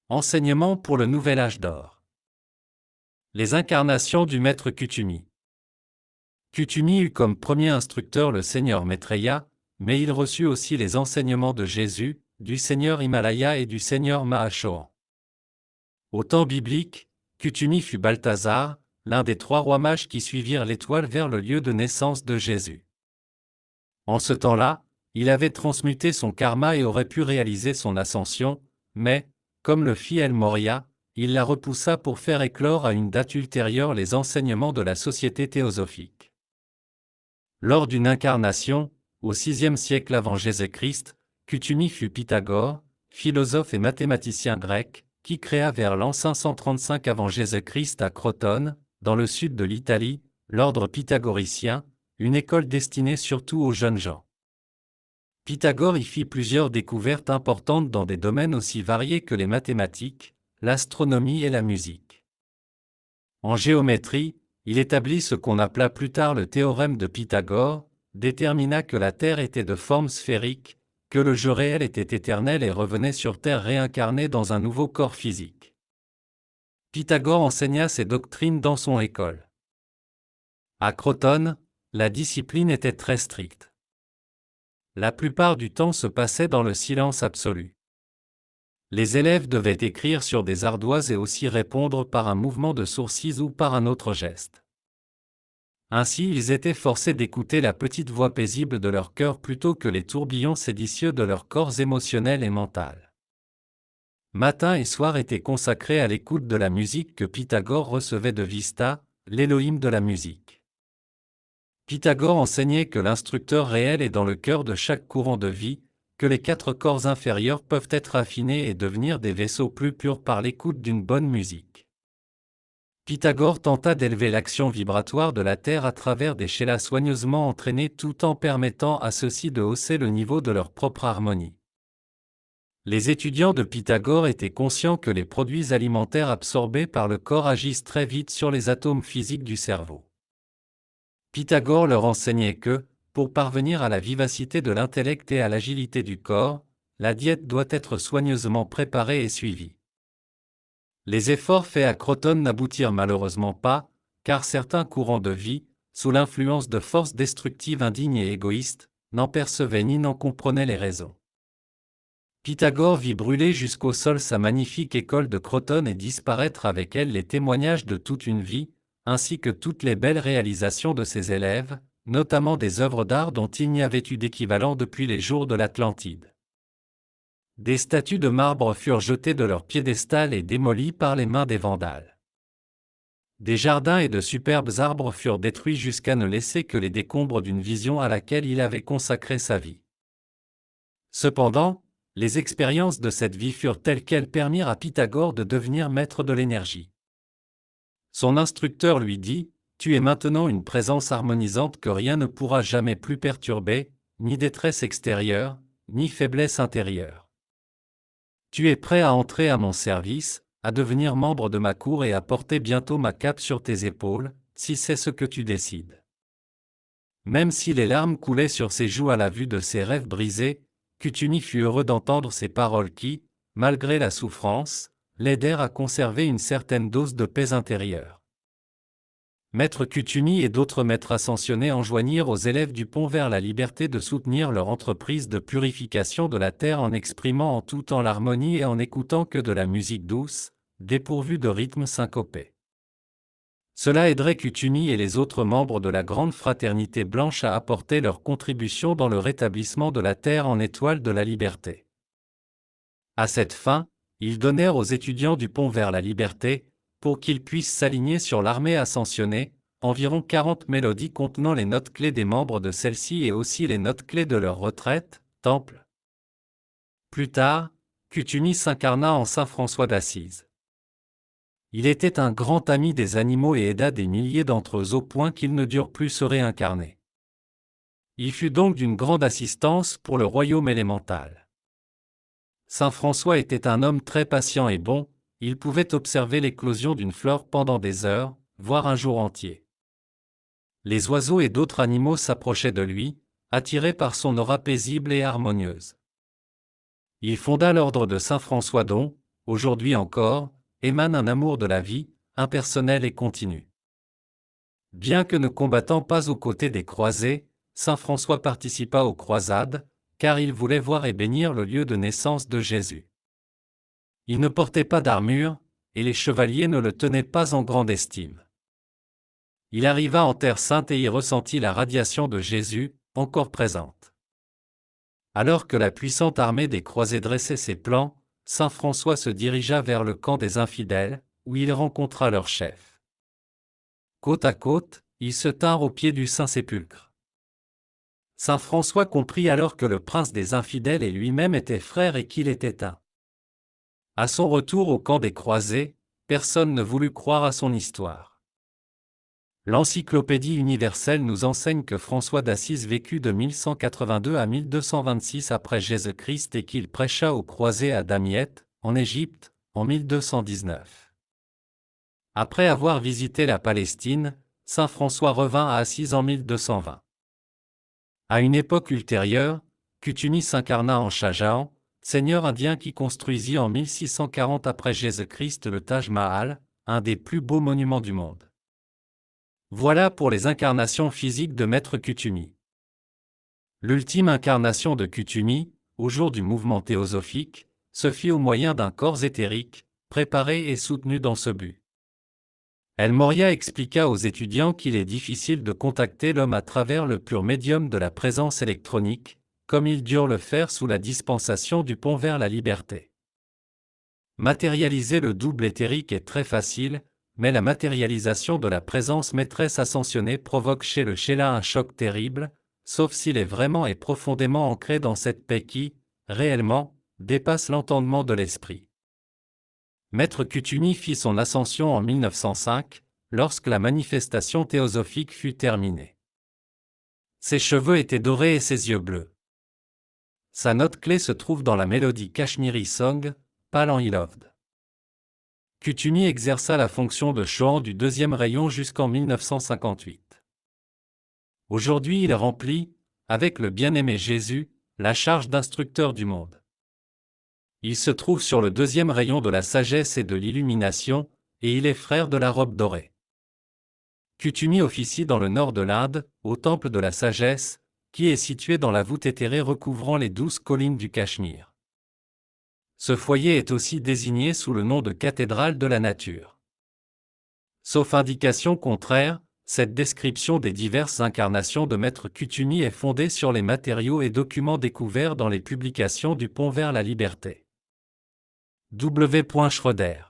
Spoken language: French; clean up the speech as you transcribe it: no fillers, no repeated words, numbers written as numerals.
Enseignement pour le nouvel âge d'or. Les incarnations du maître Kuthumi. Kuthumi eut comme premier instructeur le seigneur Maitreya, mais il reçut aussi les enseignements de Jésus, du seigneur Himalaya et du seigneur Mahachohan. Au temps biblique, Kuthumi fut Balthazar, l'un des 3 rois mages qui suivirent l'étoile vers le lieu de naissance de Jésus. En ce temps-là, il avait transmuté son karma et aurait pu réaliser son ascension, mais, comme le fit El Morya, il la repoussa pour faire éclore à une date ultérieure les enseignements de la société théosophique. Lors d'une incarnation, au VIe siècle avant Jésus-Christ, Kuthumi fut Pythagore, philosophe et mathématicien grec, qui créa vers l'an 535 avant Jésus-Christ à Crotone, dans le sud de l'Italie, l'ordre pythagoricien, une école destinée surtout aux jeunes gens. Pythagore y fit plusieurs découvertes importantes dans des domaines aussi variés que les mathématiques, l'astronomie et la musique. En géométrie, il établit ce qu'on appela plus tard le théorème de Pythagore, détermina que la Terre était de forme sphérique, que le jeu réel était éternel et revenait sur Terre réincarné dans un nouveau corps physique. Pythagore enseigna ses doctrines dans son école. À Crotone, la discipline était très stricte. La plupart du temps se passait dans le silence absolu. Les élèves devaient écrire sur des ardoises et aussi répondre par un mouvement de sourcils ou par un autre geste. Ainsi ils étaient forcés d'écouter la petite voix paisible de leur cœur plutôt que les tourbillons séditieux de leurs corps émotionnels et mentaux. Matin et soir étaient consacrés à l'écoute de la musique que Pythagore recevait de Vista, l'Élohim de la musique. Pythagore enseignait que l'instructeur réel est dans le cœur de chaque courant de vie, que les 4 corps inférieurs peuvent être affinés et devenir des vaisseaux plus purs par l'écoute d'une bonne musique. Pythagore tenta d'élever l'action vibratoire de la Terre à travers des chélas soigneusement entraînés tout en permettant à ceux-ci de hausser le niveau de leur propre harmonie. Les étudiants de Pythagore étaient conscients que les produits alimentaires absorbés par le corps agissent très vite sur les atomes physiques du cerveau. Pythagore leur enseignait que, pour parvenir à la vivacité de l'intellect et à l'agilité du corps, la diète doit être soigneusement préparée et suivie. Les efforts faits à Crotone n'aboutirent malheureusement pas, car certains courants de vie, sous l'influence de forces destructives indignes et égoïstes, n'en percevaient ni n'en comprenaient les raisons. Pythagore vit brûler jusqu'au sol sa magnifique école de Crotone et disparaître avec elle les témoignages de toute une vie, ainsi que toutes les belles réalisations de ses élèves, notamment des œuvres d'art dont il n'y avait eu d'équivalent depuis les jours de l'Atlantide. Des statues de marbre furent jetées de leur piédestal et démolies par les mains des Vandales. Des jardins et de superbes arbres furent détruits jusqu'à ne laisser que les décombres d'une vision à laquelle il avait consacré sa vie. Cependant, les expériences de cette vie furent telles qu'elles permirent à Pythagore de devenir maître de l'énergie. Son instructeur lui dit : « Tu es maintenant une présence harmonisante que rien ne pourra jamais plus perturber, ni détresse extérieure, ni faiblesse intérieure. Tu es prêt à entrer à mon service, à devenir membre de ma cour et à porter bientôt ma cape sur tes épaules, si c'est ce que tu décides. » Même si les larmes coulaient sur ses joues à la vue de ses rêves brisés, Kuthumi fut heureux d'entendre ces paroles qui, malgré la souffrance, l'aidèrent à conserver une certaine dose de paix intérieure. Maître Kuthumi et d'autres maîtres ascensionnés enjoignirent aux élèves du pont vers la liberté de soutenir leur entreprise de purification de la terre en exprimant en tout temps l'harmonie et en écoutant que de la musique douce, dépourvue de rythme syncopé. Cela aiderait Kuthumi et les autres membres de la grande fraternité blanche à apporter leur contribution dans le rétablissement de la terre en étoile de la liberté. À cette fin, ils donnèrent aux étudiants du pont vers la liberté, pour qu'ils puissent s'aligner sur l'armée ascensionnée, environ 40 mélodies contenant les notes clés des membres de celle-ci et aussi les notes clés de leur retraite, temple. Plus tard, Kuthumi s'incarna en saint François d'Assise. Il était un grand ami des animaux et aida des milliers d'entre eux au point qu'ils ne durent plus se réincarner. Il fut donc d'une grande assistance pour le royaume élémental. Saint François était un homme très patient et bon, il pouvait observer l'éclosion d'une fleur pendant des heures, voire un jour entier. Les oiseaux et d'autres animaux s'approchaient de lui, attirés par son aura paisible et harmonieuse. Il fonda l'ordre de Saint François dont, aujourd'hui encore, émane un amour de la vie, impersonnel et continu. Bien que ne combattant pas aux côtés des croisés, saint François participa aux croisades, car il voulait voir et bénir le lieu de naissance de Jésus. Il ne portait pas d'armure, et les chevaliers ne le tenaient pas en grande estime. Il arriva en Terre Sainte et y ressentit la radiation de Jésus, encore présente. Alors que la puissante armée des croisés dressait ses plans, saint François se dirigea vers le camp des infidèles, où il rencontra leur chef. Côte à côte, ils se tinrent au pied du Saint-Sépulcre. Saint François comprit alors que le prince des infidèles et lui-même étaient frères et qu'il était un. À son retour au camp des croisés, personne ne voulut croire à son histoire. L'Encyclopédie universelle nous enseigne que François d'Assise vécut de 1182 à 1226 après Jésus-Christ et qu'il prêcha aux croisés à Damiette, en Égypte, en 1219. Après avoir visité la Palestine, saint François revint à Assise en 1220. À une époque ultérieure, Cutumi s'incarna en Shahjahan, seigneur indien qui construisit en 1640 après Jésus-Christ le Taj Mahal, un des plus beaux monuments du monde. Voilà pour les incarnations physiques de Maître Cutumi. L'ultime incarnation de Cutumi, au jour du mouvement théosophique, se fit au moyen d'un corps éthérique, préparé et soutenu dans ce but. El Morya expliqua aux étudiants qu'il est difficile de contacter l'homme à travers le pur médium de la présence électronique, comme ils durent le faire sous la dispensation du pont vers la liberté. Matérialiser le double éthérique est très facile, mais la matérialisation de la présence maîtresse ascensionnée provoque chez le Sheila un choc terrible, sauf s'il est vraiment et profondément ancré dans cette paix qui, réellement, dépasse l'entendement de l'esprit. Maître Cutumi fit son ascension en 1905, lorsque la manifestation théosophique fut terminée. Ses cheveux étaient dorés et ses yeux bleus. Sa note clé se trouve dans la mélodie Kashmiri Song, Palan Ilovd. Cutumi exerça la fonction de Chohan du deuxième rayon jusqu'en 1958. Aujourd'hui il remplit, avec le bien-aimé Jésus, la charge d'instructeur du monde. Il se trouve sur le deuxième rayon de la sagesse et de l'illumination, et il est frère de la robe dorée. Cutumi officie dans le nord de l'Inde, au temple de la sagesse, qui est situé dans la voûte éthérée recouvrant les 12 collines du Cachemire. Ce foyer est aussi désigné sous le nom de cathédrale de la nature. Sauf indication contraire, cette description des diverses incarnations de Maître Cutumi est fondée sur les matériaux et documents découverts dans les publications du Pont vers la Liberté. W. Schroeder